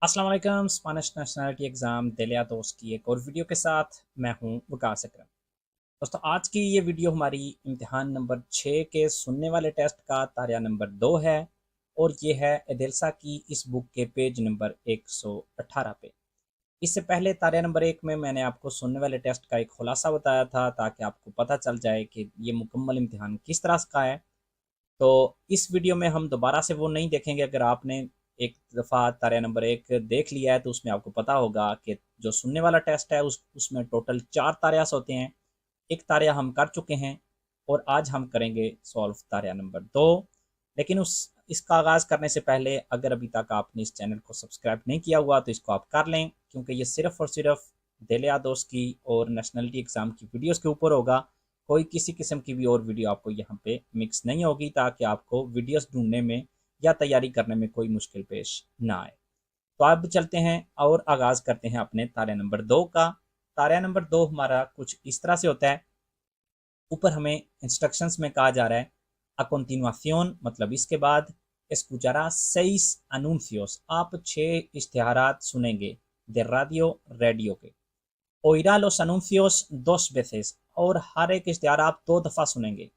अस्सलाम वालेकुम। Spanish nationality exam दिलिया दोस्त की एक और वीडियो के साथ मैं हूं वकास अकरम। दोस्तों, आज की ये वीडियो हमारी इम्तिहान नंबर 6 के सुनने वाले टेस्ट का तारिया नंबर 2 है और ये है एदिलसा की इस बुक के पेज नंबर 118 पे। इससे पहले तारिया नंबर 1 में मैंने आपको सुनने वाले टेस्ट का एक खुलासा बताया था ताकि आपको पता चल जाए कि ये मुकम्मल इम्तिहान किस तरह का है। तो इस वीडियो में हम दोबारा से वो नहीं देखेंगे। अगर आपने एक दफ़ा तारे नंबर 1 देख लिया है तो उसमें आपको पता होगा कि जो सुनने वाला टेस्ट है उसमें टोटल 4 तारियास होते हैं। एक तारिया हम कर चुके हैं और आज हम करेंगे सॉल्व तारिया नंबर 2। लेकिन उस इसका आगाज़ करने से पहले अगर अभी तक आपने इस चैनल को सब्सक्राइब नहीं किया हुआ तो इसको आप कर लें, क्योंकि ये सिर्फ़ और सिर्फ दिलिया दोस्त की और नेशनलिटी एग्ज़ाम की वीडियोज़ के ऊपर होगा। कोई किसी किस्म की भी और वीडियो आपको यहाँ पे मिक्स नहीं होगी, ताकि आपको वीडियोस ढूंढने में या तैयारी करने में कोई मुश्किल पेश ना आए। तो अब चलते हैं और आगाज़ करते हैं अपने तारे नंबर 2 का। तारा नंबर 2 हमारा कुछ इस तरह से होता है। ऊपर हमें इंस्ट्रक्शंस में कहा जा रहा है अ continuación, मतलब इसके बाद escuchará 6 anuncios, आप 6 इश्तिहारात सुनेंगे de radio, रेडियो के। oirá los anuncios 2 veces, और हर एक इश्तिहार आप 2 दफ़ा सुनेंगे।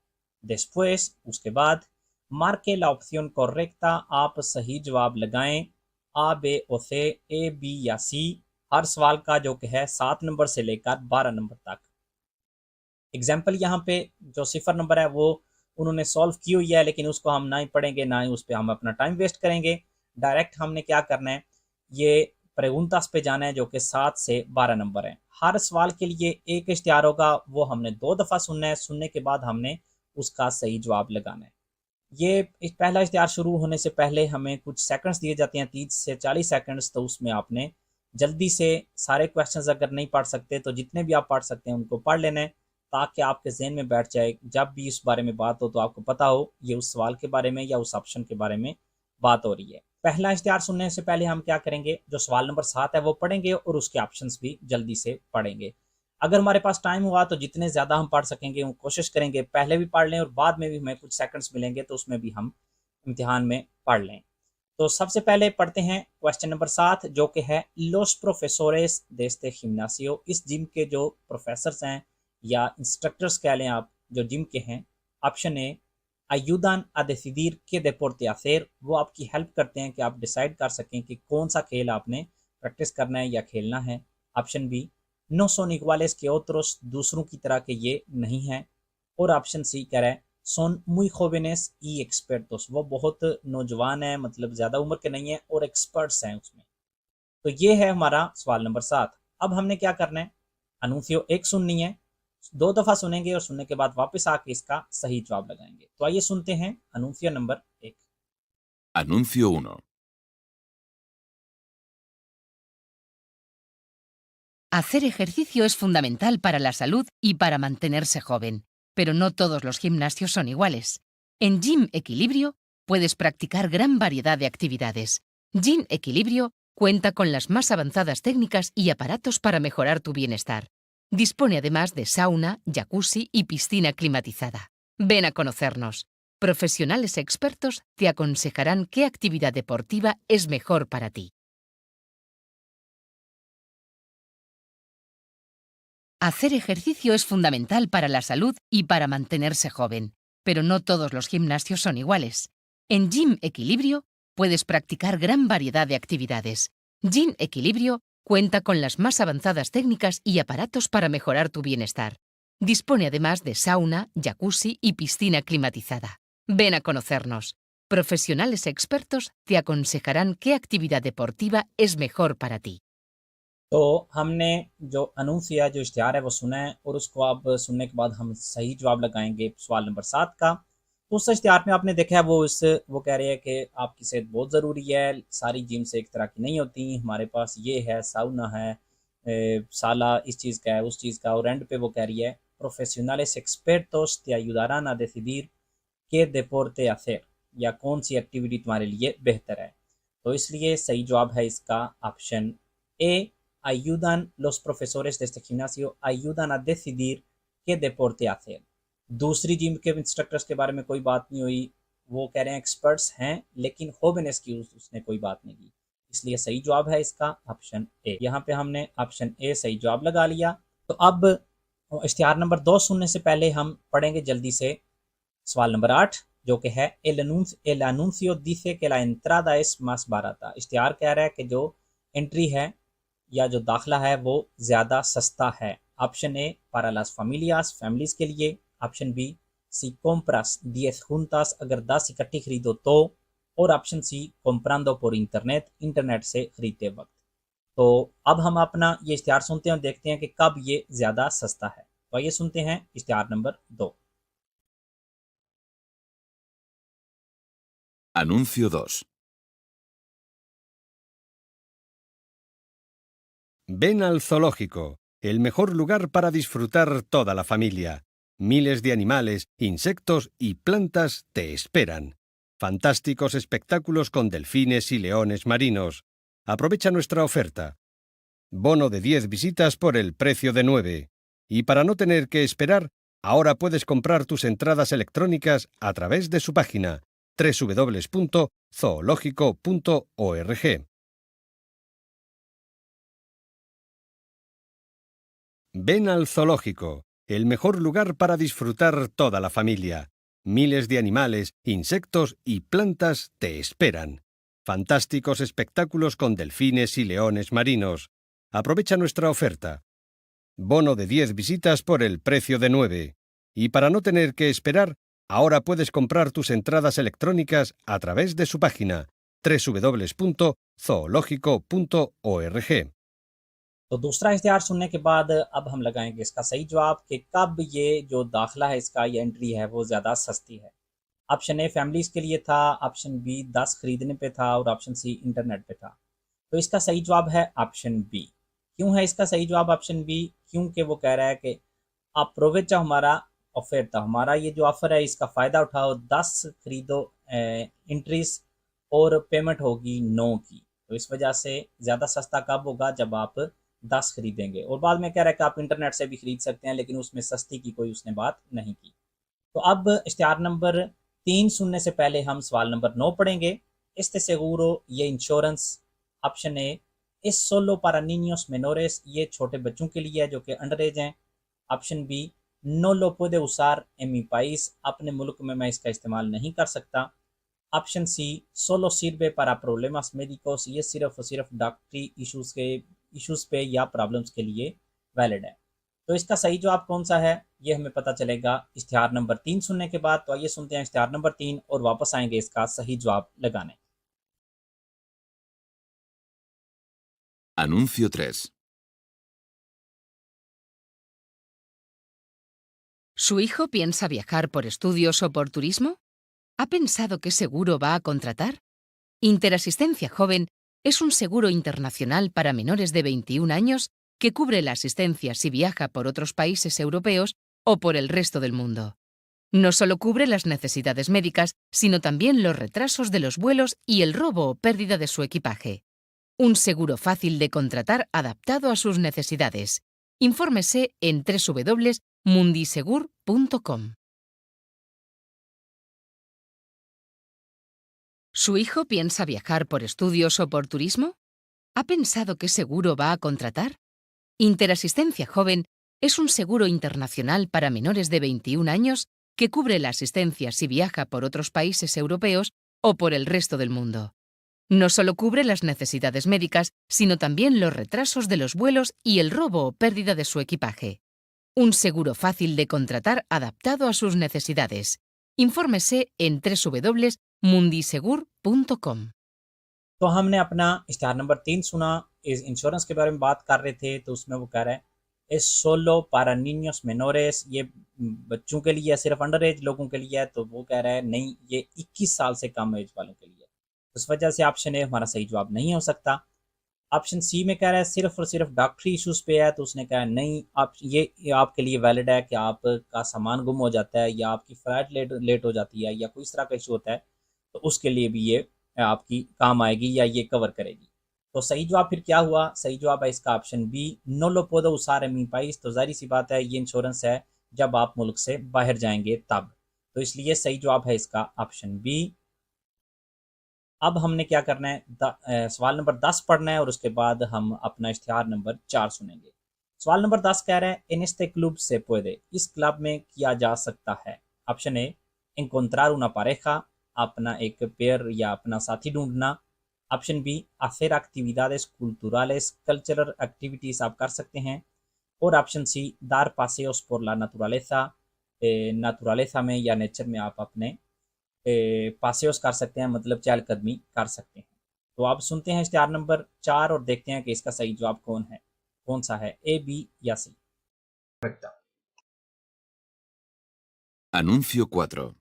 después, उसके बाद marque la opción correcta, आप सही जवाब लगाएं a b o c, a b या c, हर सवाल का जो कि है 7 नंबर से लेकर 12 नंबर तक। एग्जाम्पल यहाँ पे जो 0 नंबर है वो उन्होंने सॉल्व की हुई है, लेकिन उसको हम ना ही पढ़ेंगे ना ही उस पर हम अपना टाइम वेस्ट करेंगे। डायरेक्ट हमने क्या करना है, ये प्रेगुंतास पे जाना है जो कि 7 से 12 नंबर है। हर सवाल के लिए एक इश्तिहार होगा, वो हमने 2 दफ़ा सुनना है। सुनने के बाद हमने उसका सही जवाब लगाना है। ये पहला इश्तिहार शुरू होने से पहले हमें कुछ सेकंड्स दिए जाते हैं, 30 से 40 सेकंड्स। तो उसमें आपने जल्दी से सारे क्वेश्चंस अगर नहीं पढ़ सकते तो जितने भी आप पढ़ सकते हैं उनको पढ़ लेना है, ताकि आपके जहन में बैठ जाए। जब भी इस बारे में बात हो तो आपको पता हो ये उस सवाल के बारे में या उस ऑप्शन के बारे में बात हो रही है। पहला इश्तिहार सुनने से पहले हम क्या करेंगे, जो सवाल नंबर 7 है वो पढ़ेंगे और उसके ऑप्शंस भी जल्दी से पढ़ेंगे। अगर हमारे पास टाइम हुआ तो जितने ज़्यादा हम पढ़ सकेंगे वो कोशिश करेंगे पहले भी पढ़ लें, और बाद में भी हमें कुछ सेकंड्स मिलेंगे तो उसमें भी हम इम्तिहान में पढ़ लें। तो सबसे पहले पढ़ते हैं क्वेश्चन नंबर 7, जो कि है लोस प्रोफेसोरेस de este gimnasio, इस जिम के जो प्रोफेसर्स हैं या इंस्ट्रक्टर्स कह लें आप, जो जिम के हैं। Option A ayudan a decidir qué deporte hacer, वो आपकी हेल्प करते हैं कि आप डिसाइड कर सकें कि कौन सा खेल आपने प्रैक्टिस करना है या खेलना है। Option B no son iguales que otros, दूसरों की तरह के ये नहीं हैं। और ऑप्शन सी कह रहा है son muy jóvenes y expertos, वो बहुत नौजवान है, मतलब ज़्यादा उम्र के नहीं है और एक्सपर्ट्स हैं उसमें। तो ये है हमारा सवाल नंबर 7। अब हमने क्या करना है, अनूफियो एक सुननी है, 2 दफ़ा सुनेंगे और सुनने के बाद वापस आके इसका सही जवाब लगाएंगे। तो आइए सुनते हैं अनूफियो number 1। Anuncio 1. Hacer ejercicio es fundamental para la salud y para mantenerse joven, pero no todos los gimnasios son iguales. En Gym Equilibrio puedes practicar gran variedad de actividades. Gym Equilibrio cuenta con las más avanzadas técnicas y aparatos para mejorar tu bienestar. Dispone además de sauna, jacuzzi y piscina climatizada. Ven a conocernos. Profesionales expertos te aconsejarán qué actividad deportiva es mejor para ti. Hacer ejercicio es fundamental para la salud y para mantenerse joven, pero no todos los gimnasios son iguales. En Gym Equilibrio puedes practicar gran variedad de actividades. Gym Equilibrio cuenta con las más avanzadas técnicas y aparatos para mejorar tu bienestar. Dispone además de sauna, jacuzzi y piscina climatizada. Ven a conocernos. Profesionales expertos te aconsejarán qué actividad deportiva es mejor para ti. तो हमने जो अनूफिया जो इश्तिहार है वो सुना है, और उसको अब सुनने के बाद हम सही जवाब लगाएंगे सवाल नंबर 7 का। तो उस इश्तिहार में आपने देखा है वो कह रहे हैं कि आपकी सेहत बहुत ज़रूरी है, सारी जिम से एक तरह की नहीं होती, हमारे पास ये है, साउना है, साला इस चीज़ का है, उस चीज़ का। और एंड पे वो कह रही है प्रोफेशनales expertos te ayudarán a decidir qué deporte hacer, या कौन सी एक्टिविटी तुम्हारे लिए बेहतर है। तो इसलिए सही जवाब है इसका option A, ayudan los profesores de este gimnasio ayudan a decidir qué deporte hacer। दूसरी जिम के इंस्ट्रक्टर्स के बारे में कोई बात नहीं हुई, वो कह रहे हैं एक्सपर्ट्स हैं, लेकिन होबेनेस की उसने कोई बात नहीं की। इसलिए सही जवाब है इसका ऑप्शन ए। यहाँ पे हमने ऑप्शन ए सही जवाब लगा लिया। तो अब इश्तिहार नंबर 2 सुनने से पहले हम पढ़ेंगे जल्दी से सवाल नंबर 8, जो कि है el anuncio dice que la entrada es más barata। इश्तिहार कह रहा है कि जो एंट्री है या जो दाखिला है वो ज़्यादा सस्ता है। Option A para las familias, families के लिए। Option B si compras 10 juntas, अगर 10 इकट्ठी खरीदो तो। और option C comprando por internet, internet से खरीदते वक्त। तो अब हम अपना ये इश्तिहार सुनते हैं और देखते हैं कि कब ये ज़्यादा सस्ता है। तो आइए सुनते हैं इश्तिहार number 2। Anuncio 2. Ven al zoológico, el mejor lugar para disfrutar toda la familia. Miles de animales, insectos y plantas te esperan. Fantásticos espectáculos con delfines y leones marinos. Aprovecha nuestra oferta. Bono de 10 visitas por el precio de 9. Y para no tener que esperar, ahora puedes comprar tus entradas electrónicas a través de su página www.zoológico.org. Ven al zoológico, el mejor lugar para disfrutar toda la familia. Miles de animales, insectos y plantas te esperan. Fantásticos espectáculos con delfines y leones marinos. Aprovecha nuestra oferta. Bono de 10 visitas por el precio de 9. Y para no tener que esperar, ahora puedes comprar tus entradas electrónicas a través de su página www.zoológico.org. तो दूसरा इश्तिहार सुनने के बाद अब हम लगाएंगे इसका सही जवाब कि कब ये जो दाखिला है इसका ये एंट्री है वो ज़्यादा सस्ती है। ऑप्शन ए फैमिलीज के लिए था, ऑप्शन बी 10 खरीदने पे था और ऑप्शन सी इंटरनेट पे था। तो इसका सही जवाब है ऑप्शन बी। क्यों है इसका सही जवाब ऑप्शन बी? क्योंकि वो कह रहा है कि अप्रोवेचा हमारा ऑफर, हमारा ये जो ऑफ़र है इसका फ़ायदा उठाओ, 10 खरीदो एंट्रीज और पेमेंट होगी 9 की। तो इस वजह से ज़्यादा सस्ता कब होगा? जब आप 10 खरीदेंगे। और बाद में कह रहा है कि आप इंटरनेट से भी खरीद सकते हैं, लेकिन उसमें सस्ती की कोई उसने बात नहीं की। तो अब इश्तिहार नंबर 3 सुनने से पहले हम सवाल नंबर 9 पढ़ेंगे। este seguro ये insurance. Option A es solo para niños menores, ये छोटे बच्चों के लिए है जो कि अंडर एज हैं। Option B no lo puede usar en mi país, अपने मुल्क में मैं इसका इस्तेमाल नहीं कर सकता। Option C solo sirve para problemas médicos, ये सिर्फ और सिर्फ डॉक्टरी इश्यूज़ पे या प्रॉब्लम्स के लिए वैलिड है। तो इसका सही जवाब कौन सा है ये हमें पता चलेगा इश्तिहार नंबर 3 सुनने के बाद। तो आइए सुनते हैं इश्तिहार नंबर 3 और वापस आएंगे इसका सही जवाब लगाने। Anuncio 3. ¿Su hijo piensa viajar por estudios o por turismo? ¿Ha pensado qué seguro va a contratar? Interasistencia Joven es un seguro internacional para menores de 21 años que cubre la asistencia si viaja por otros países europeos o por el resto del mundo. No solo cubre las necesidades médicas, sino también los retrasos de los vuelos y el robo o pérdida de su equipaje. Un seguro fácil de contratar adaptado a sus necesidades. Infórmese en www.mundisegur.com. ¿Su hijo piensa viajar por estudios o por turismo? ¿Ha pensado qué seguro va a contratar? Interasistencia Joven es un seguro internacional para menores de 21 años que cubre la asistencia si viaja por otros países europeos o por el resto del mundo. No solo cubre las necesidades médicas, sino también los retrasos de los vuelos y el robo o pérdida de su equipaje. Un seguro fácil de contratar adaptado a sus necesidades. Infórmese en www.mundisegur.com. तो हमने अपना इश्तिहार number 3 सुना। इस insurance के बारे में बात कर रहे थे, तो उसमें वो कह रहा है es solo para niños menores, ये बच्चों के लिए है, सिर्फ अंडर एज लोगों के लिए है। तो वो कह रहा है नहीं, ये 21 साल से कम एज वालों के लिए है। उस वजह से ऑप्शन ए हमारा सही जवाब नहीं हो सकता। ऑप्शन सी में कह रहा है सिर्फ और सिर्फ डॉक्टरी इश्यूज़ पे है, तो उसने कहा नहीं, आप ये आपके लिए वैलिड है कि आपका सामान गुम हो जाता है या आपकी फ़्लाइट लेट हो जाती है या कोई इस तरह का इशू होता है, तो उसके लिए भी ये आपकी काम आएगी या ये कवर करेगी। तो सही जवाब फिर क्या हुआ? सही जवाब है इसका ऑप्शन बी नो लो पुedo usar en mi país। तो ज़ाहिर सी बात है ये इंश्योरेंस है जब आप मुल्क से बाहर जाएंगे तब। तो इसलिए सही जवाब है इसका ऑप्शन बी। अब हमने क्या करना है, सवाल नंबर 10 पढ़ना है और उसके बाद हम अपना इश्तिहार नंबर 4 सुनेंगे। सवाल नंबर 10 कह रहा है, इन este club se puede, इस क्लब में किया जा सकता है। ऑप्शन ए, encontrar una pareja, अपना एक पेयर या अपना साथी ढूंढना। Option B, hacer actividades culturales, cultural activities आप कर सकते हैं। और option C, dar paseos por la naturaleza, naturaleza में या नेचर में आप अपने पासेस कर सकते हैं, मतलब चहलकदमी कर सकते हैं। तो आप सुनते हैं इश्तिहार नंबर 4 और देखते हैं कि इसका सही जवाब कौन सा है, ए, बी या सी। Anuncio 4.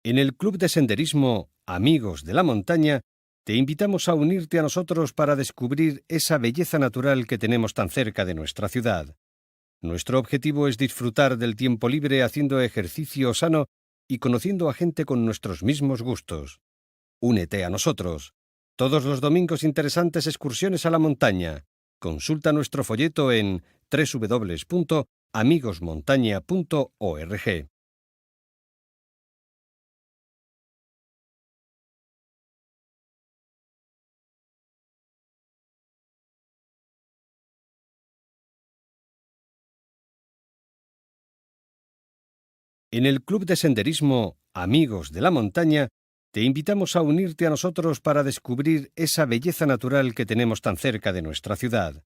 En el Club de Senderismo Amigos de la Montaña, te invitamos a unirte a nosotros para descubrir esa belleza natural que tenemos tan cerca de nuestra ciudad. Nuestro objetivo es disfrutar del tiempo libre haciendo ejercicio sano y conociendo a gente con nuestros mismos gustos. Únete a nosotros. Todos los domingos interesantes excursiones a la montaña. Consulta nuestro folleto en www.amigosmontaña.org. En el Club de Senderismo Amigos de la Montaña, te invitamos a unirte a nosotros para descubrir esa belleza natural que tenemos tan cerca de nuestra ciudad.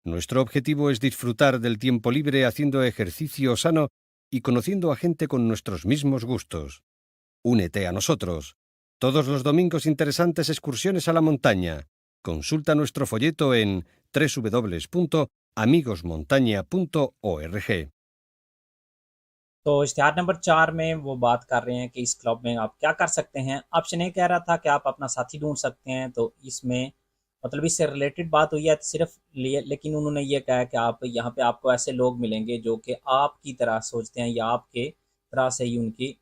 Nuestro objetivo es disfrutar del tiempo libre haciendo ejercicio sano y conociendo a gente con nuestros mismos gustos. Únete a nosotros. Todos los domingos interesantes excursiones a la montaña. Consulta nuestro folleto en www.amigosmontaña.org. तो इश्तिहार number 4 में वो बात कर रहे हैं कि इस क्लब में आप क्या कर सकते हैं। ऑप्शन ए कह रहा था कि आप अपना साथी ढूंढ सकते हैं, तो इसमें मतलब इससे रिलेटेड बात हुई है सिर्फ, लेकिन उन्होंने ये कहा कि आप यहाँ पे आपको ऐसे लोग मिलेंगे जो कि आपकी तरह सोचते हैं या आपके तरह से ही उनकी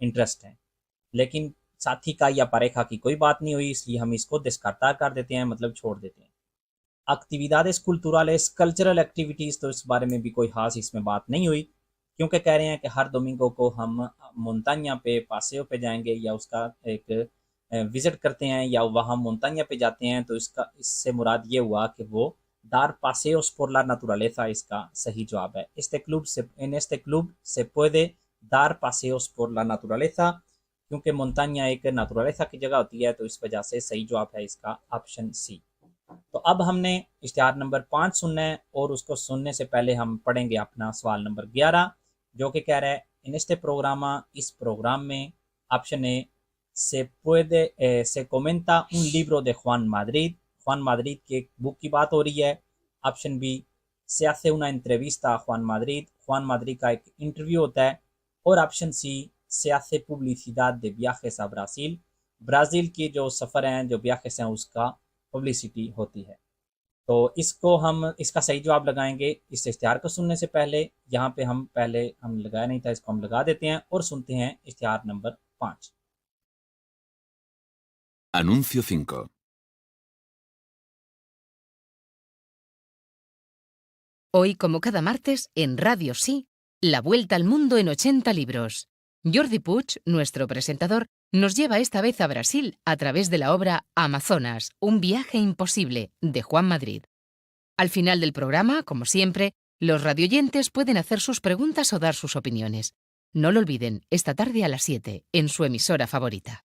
इंटरेस्ट है। लेकिन साथी का या परेखा की कोई बात नहीं हुई, इसलिए हम इसको डिस्कार्ड कर देते हैं, मतलब छोड़ देते हैं। एक्टिविदादेस कुल्तुरालेस, कल्चरल एक्टिविटीज़, तो इस बारे में भी कोई खास इसमें बात नहीं हुई, क्योंकि कह रहे हैं कि हर दोमिंगो को हम मोन्तान्या पे पासेओ पे जाएंगे या उसका एक विज़िट करते हैं या वहाँ मोन्तान्या पे जाते हैं। तो इससे मुराद ये हुआ कि वो दार पासेओस por la naturaleza इसका सही जवाब है। en este club se puede dar paseos por la naturaleza, क्योंकि मोन्तान्या एक naturaleza की जगह होती है, तो इस वजह से सही जवाब है इसका ऑप्शन सी। तो अब हमने इश्तिहार नंबर 5 सुनना है और उसको सुनने से पहले हम पढ़ेंगे अपना सवाल नंबर 11, जो कि कह रहा है, इन este programa, इस प्रोग्राम में option A, se comenta un libro de Juan Madrid की एक बुक की बात हो रही है। Option B, se hace una entrevista a Juan Madrid का एक इंटरव्यू होता है। और option C, se hace publicidad de viajes a Brazil की जो सफ़र हैं, जो viajes हैं, उसका पब्लिसिटी होती है। तो इसको हम इसका सही जवाब लगाएंगे इस इश्तिहार को सुनने से पहले। यहाँ पे हम लगाया नहीं था, इसको हम लगा देते हैं और सुनते हैं इश्तिहार number 5। Anuncio 5. Hoy, como cada martes, en Radio Sí, la vuelta al mundo en 80 libros. Jordi Puig, nuestro presentador, nos lleva esta vez a Brasil a través de la obra Amazonas, un viaje imposible, de Juan Madrid. Al final del programa, como siempre, los radioyentes pueden hacer sus preguntas o dar sus opiniones. No lo olviden, esta tarde a las 7, en su emisora favorita.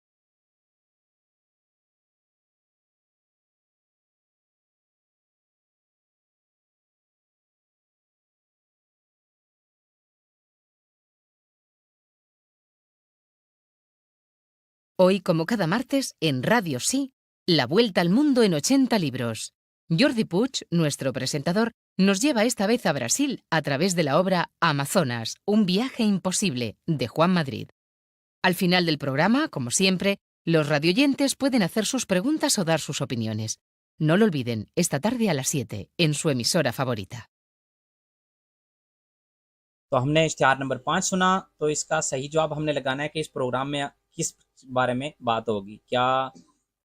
Hoy, como cada martes, en Radio Sí, la vuelta al mundo en 80 libros. Jordi Puig, nuestro presentador, nos lleva esta vez a Brasil a través de la obra Amazonas, un viaje imposible, de Juan Madrid. Al final del programa, como siempre, los radioyentes pueden hacer sus preguntas o dar sus opiniones. No lo olviden, esta tarde a las 7, en su emisora favorita. तो हमने इश्तिहार number 5 सुना, तो इसका सही जवाब हमने लगाना है कि इस प्रोग्राम में किस बारे में बात होगी। क्या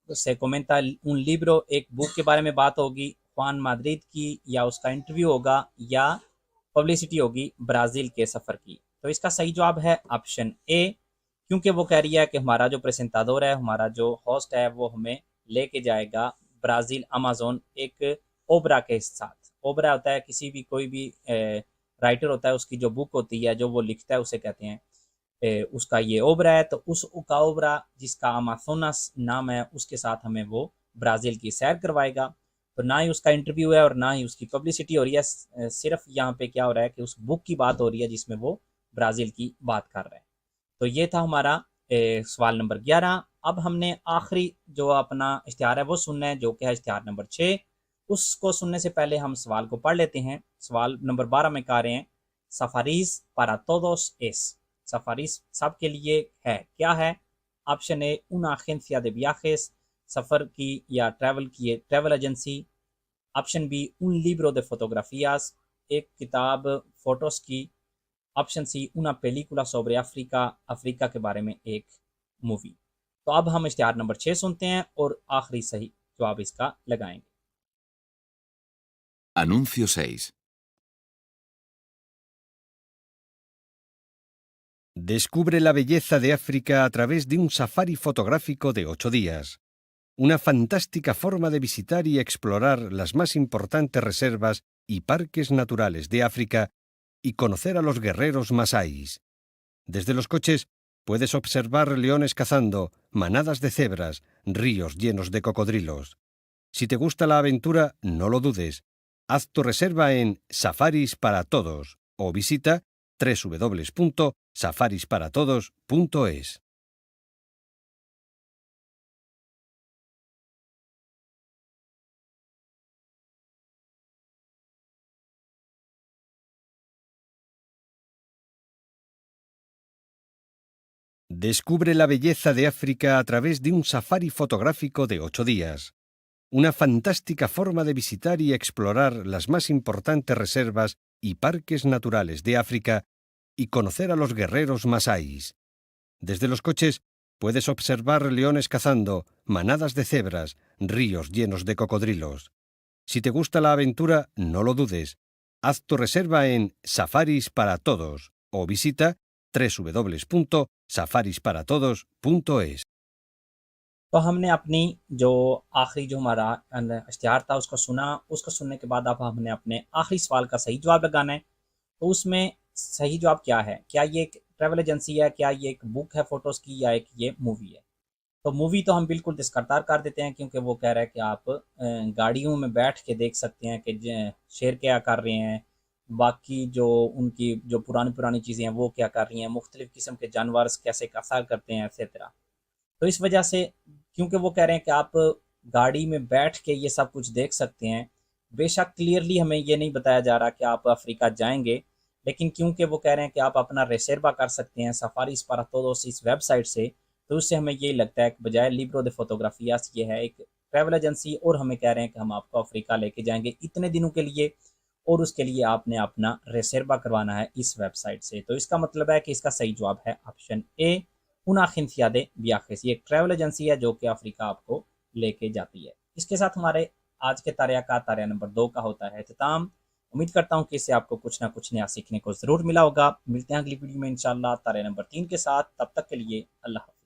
से कोमेंटा उन लिब्रो, एक बुक के बारे में बात होगी ख्वान माद्रिद की, या उसका इंटरव्यू होगा, या पब्लिसिटी होगी ब्राज़ील के सफ़र की। तो इसका सही जवाब है ऑप्शन ए, क्योंकि वो कह रही है कि हमारा जो प्रेजेंटादोर है, हमारा जो होस्ट है, वो हमें लेके जाएगा ब्राज़ील अमेज़न एक ओबरा के साथ। ओबरा होता है किसी भी कोई भी राइटर होता है, उसकी जो बुक होती है, जो वो लिखता है, उसे कहते हैं उसका ये ओबरा है। तो उस का ओबरा जिसका अमाजोनस नाम है, उसके साथ हमें वो ब्राज़ील की सैर करवाएगा। तो ना ही उसका इंटरव्यू है और ना ही उसकी पब्लिसिटी हो रही है, सिर्फ यहाँ पे क्या हो रहा है कि उस बुक की बात हो रही है जिसमें वो ब्राज़ील की बात कर रहा है। तो ये था हमारा सवाल नंबर 11। अब हमने आखिरी जो अपना इश्तिहार है वो सुनना है, जो कि है इश्तिहार नंबर 6। उसको सुनने से पहले हम सवाल को पढ़ लेते हैं। सवाल नंबर 12 में कह रहे हैं safaris para todos es। Safaris सब के लिए है, क्या है? Option A una agencia de viajes, सफ़र की या ट्रैवल की travel agency. Option B un libro de fotografías, एक किताब फोटोज़ की। Option C una película sobre Africa, Africa के बारे में एक मूवी। तो अब हम इश्तिहार नंबर 6 सुनते हैं और आखिरी सही जवाब इसका लगाएंगे। Anuncio 6. Descubre la belleza de África a través de un safari fotográfico de 8 días. Una fantástica forma de visitar y explorar las más importantes reservas y parques naturales de África y conocer a los guerreros masáis. Desde los coches puedes observar leones cazando, manadas de cebras, ríos llenos de cocodrilos. Si te gusta la aventura, no lo dudes. Haz tu reserva en Safaris para Todos o visita www.safarisparatodos.es. Descubre la belleza de África a través de un safari fotográfico de 8 días. Una fantástica forma de visitar y explorar las más importantes reservas y parques naturales de África y conocer a los guerreros masáis. Desde los coches puedes observar leones cazando, manadas de cebras, ríos llenos de cocodrilos. Si te gusta la aventura, no lo dudes. Haz tu reserva en Safaris para Todos o visita www.safarisparatodos.es. तो हमने अपनी जो आखिरी जो हमारा इश्तिहार था उसको सुना। उसको सुनने के बाद अब हमने अपने आखिरी सवाल का सही जवाब लगाना है। तो उसमें सही जवाब क्या है? क्या ये एक ट्रैवल एजेंसी है, क्या ये एक बुक है फ़ोटोज़ की, या एक ये मूवी है? तो मूवी तो हम बिल्कुल दिस्करदार कर देते हैं, क्योंकि वो कह रहा है कि आप गाड़ियों में बैठ के देख सकते हैं कि शेर क्या कर रहे हैं, बाकी जो उनकी जो पुरानी चीज़ें हैं वो क्या कर रही हैं, मुख्तलिफ़ किस्म के जानवर कैसे कासार करते हैं, एक्सेट्रा। तो इस वजह से, क्योंकि वो कह रहे हैं कि आप गाड़ी में बैठ के ये सब कुछ देख सकते हैं, बेशक क्लियरली हमें ये नहीं बताया जा रहा कि आप अफ्रीका जाएंगे, लेकिन क्योंकि वो कह रहे हैं कि आप अपना रिजर्वा कर सकते हैं सफारीज para todos इस वेबसाइट से, तो उससे हमें यही लगता है कि बजाय लिब्रो दे फोटोग्राफियास ये है एक ट्रैवल एजेंसी, और हमें कह रहे हैं कि हम आपको अफ्रीका लेके जाएंगे इतने दिनों के लिए, और उसके लिए आपने अपना रिजर्वा करवाना है इस वेबसाइट से। तो इसका मतलब है कि इसका सही जवाब है option A, una agencia de viajes। ये एक ट्रैवल एजेंसी है जो कि अफ्रीका आपको लेके जाती है। इसके साथ हमारे आज के तारिया नंबर 2 का होता है इख्तिताम। उम्मीद करता हूँ कि इससे आपको कुछ ना कुछ नया सीखने को ज़रूर मिला होगा। मिलते हैं अगली वीडियो में इंशाल्लाह तारिया नंबर 3 के साथ। तब तक के लिए अल्लाह हाफ़िज़।